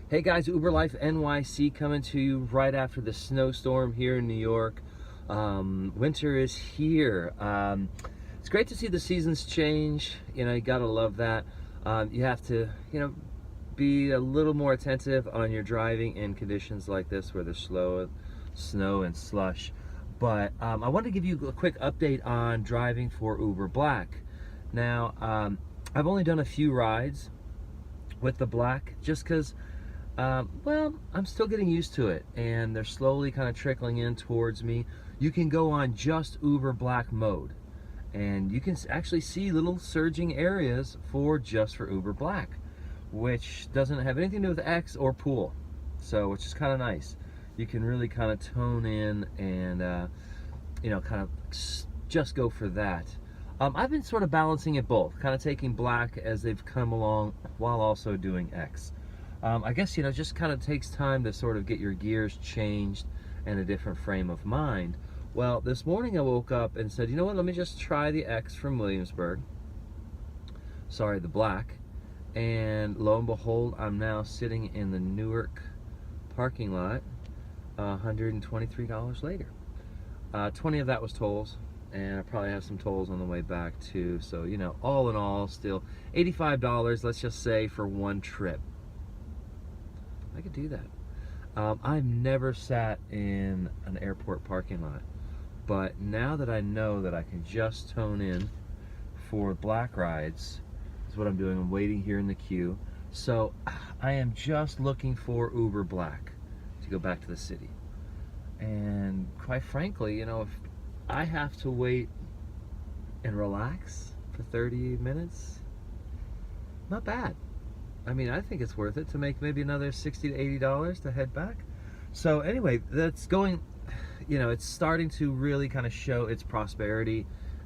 Hey guys, Uber Life NYC coming to you right after the snowstorm here in New York. Winter is here. It's great to see the seasons change. You know, you gotta love that. You have to, be a little more attentive on your driving in conditions like this where there's snow and slush. But I wanted to give you a quick update on driving for Uber Black. Now, I've only done a few rides with the Black just because well, I'm still getting used to it, and they're slowly kind of trickling in towards me. You can go on just Uber Black mode, and you can actually see little surging areas for Uber Black, which doesn't have anything to do with X or Pool, so which is kind of nice. You can really kind of tone in and kind of just go for that. I've been sort of balancing it both, kind of taking Black as they've come along while also doing X. I guess, just kind of takes time to sort of get your gears changed and a different frame of mind. Well, this morning I woke up and said, you know what, let me just try the X from Williamsburg. Sorry, the Black. And lo and behold, I'm now sitting in the Newark parking lot $123 later. 20 of that was tolls, and I probably have some tolls on the way back too. So, all in all, still $85, let's just say, for one trip. I could do that. I've never sat in an airport parking lot, but now that I know that I can just tone in for Black rides, is what I'm doing. I'm waiting here in the queue. So I am just looking for Uber Black to go back to the city. And quite frankly, if I have to wait and relax for 30 minutes, not bad. I mean, I think it's worth it to make maybe another $60 to $80 to head back. So anyway, that's going, it's starting to really kind of show its prosperity,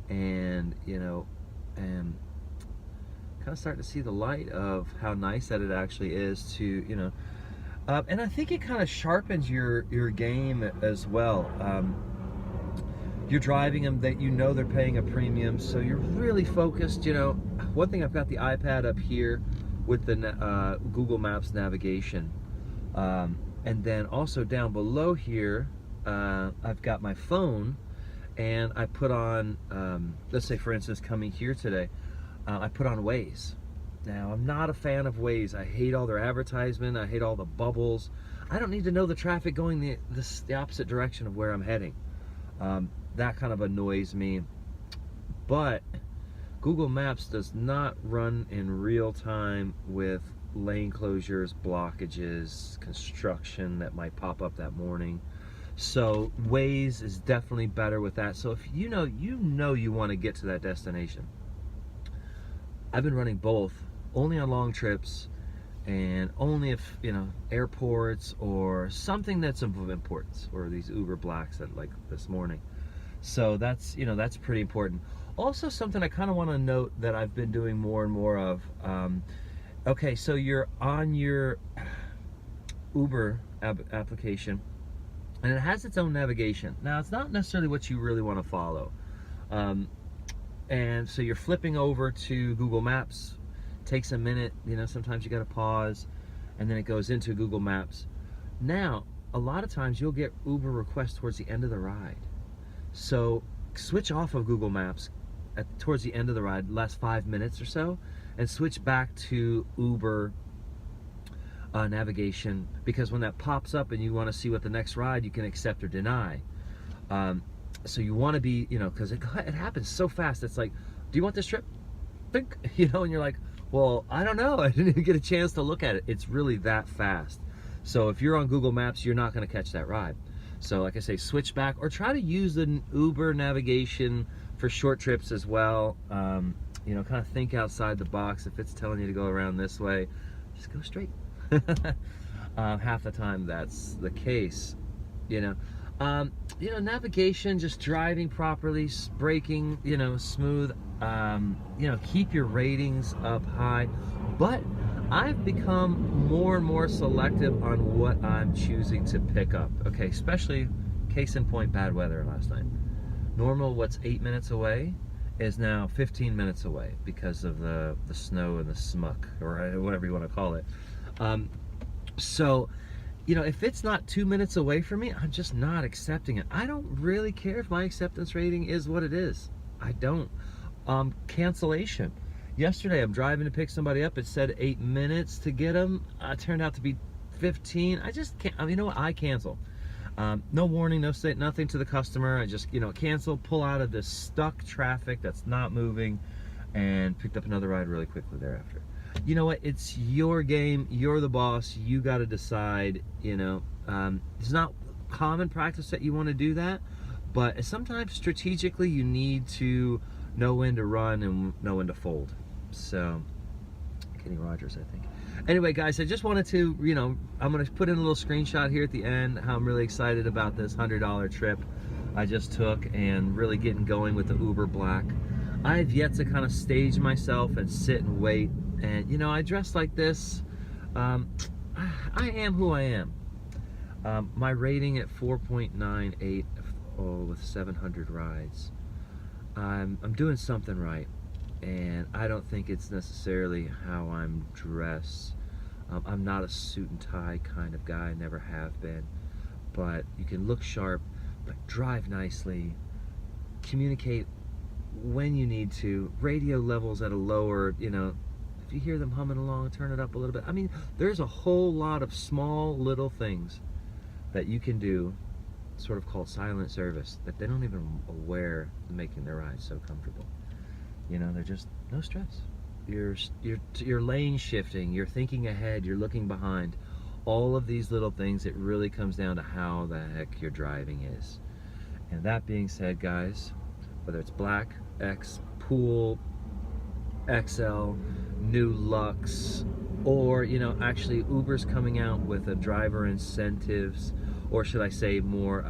and, and kind of starting to see the light of how nice that it actually is to, and I think it kind of sharpens your game as well. You're driving them that they're paying a premium, so you're really focused. One thing, I've got the iPad up here with the Google Maps navigation, and then also down below here I've got my phone, and I put on let's say, for instance, coming here today, I put on Waze. Now, I'm not a fan of Waze. I hate all their advertisement. I hate all the bubbles. I don't need to know the traffic going the opposite direction of where I'm heading. That kind of annoys me. But Google Maps does not run in real time with lane closures, blockages, construction that might pop up that morning. So Waze is definitely better with that. So if you want to get to that destination. I've been running both, only on long trips, and only if, airports or something that's of importance, or these Uber Blacks that, like this morning. So that's, that's pretty important. Also, something I kind of want to note that I've been doing more and more of. Okay, so you're on your Uber application, and it has its own navigation. Now, it's not necessarily what you really want to follow. And so you're flipping over to Google Maps. Takes a minute, sometimes you got to pause, and then it goes into Google Maps. Now, a lot of times you'll get Uber requests towards the end of the ride. So switch off of Google Maps towards the end of the ride, last 5 minutes or so, and switch back to Uber navigation, because when that pops up and you want to see what the next ride, you can accept or deny. So you want to be, because it happens so fast. It's like, do you want this trip? Think, and you're like, well, I don't know. I didn't even get a chance to look at it. It's really that fast. So if you're on Google Maps, you're not going to catch that ride. So like I say, switch back, or try to use the Uber navigation for short trips as well. Kind of think outside the box. If it's telling you to go around this way, just go straight. Half the time that's the case, navigation, just driving properly, braking, smooth, keep your ratings up high. But I've become more and more selective on what I'm choosing to pick up. Okay, especially case in point, bad weather last night. Normal, what's 8 minutes away is now 15 minutes away because of the snow and the smuck, or whatever you want to call it. So, you know, if it's not 2 minutes away from me, I'm just not accepting it. I don't really care if my acceptance rating is what it is. I don't. Cancellation. Yesterday, I'm driving to pick somebody up. It said 8 minutes to get them. Turned out to be 15. I just can't. I mean, you know what? I cancel. No warning, no say, nothing to the customer. I just, you know, cancel, pull out of this stuck traffic that's not moving, and picked up another ride really quickly thereafter. You know what? It's your game. You're the boss. You got to decide. You know, it's not common practice that you want to do that, but sometimes strategically you need to know when to run and know when to fold. So, Kenny Rogers, I think. Anyway, guys, I just wanted to, you know, I'm going to put in a little screenshot here at the end how I'm really excited about this $100 trip I just took and really getting going with the Uber Black. I've yet to kind of stage myself and sit and wait. And, you know, I dress like this. I am who I am. My rating at 4.98 with 700 rides. I'm doing something right. And I don't think it's necessarily how I'm dressed. I'm not a suit and tie kind of guy, never have been. But you can look sharp, but drive nicely, communicate when you need to, radio levels at a lower, you know, if you hear them humming along, turn it up a little bit. I mean, there's a whole lot of small little things that you can do, sort of called silent service, that they don't even aware of making their rides so comfortable. You know, they're just no stress. You're lane shifting, you're thinking ahead, you're looking behind. All of these little things, it really comes down to how the heck your driving is. And that being said, guys, whether it's Black, X, Pool, XL, new Lux, or, you know, actually Uber's coming out with a driver incentives, or should I say more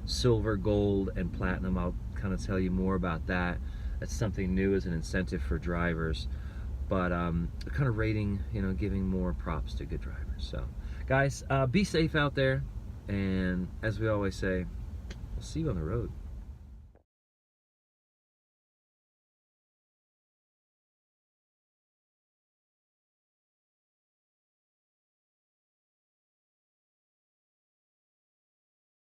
silver, gold, and platinum. I'll kind of tell you more about that. That's something new as an incentive for drivers, but kind of rating, you know, giving more props to good drivers. So, guys, be safe out there, and as we always say, we'll see you on the road.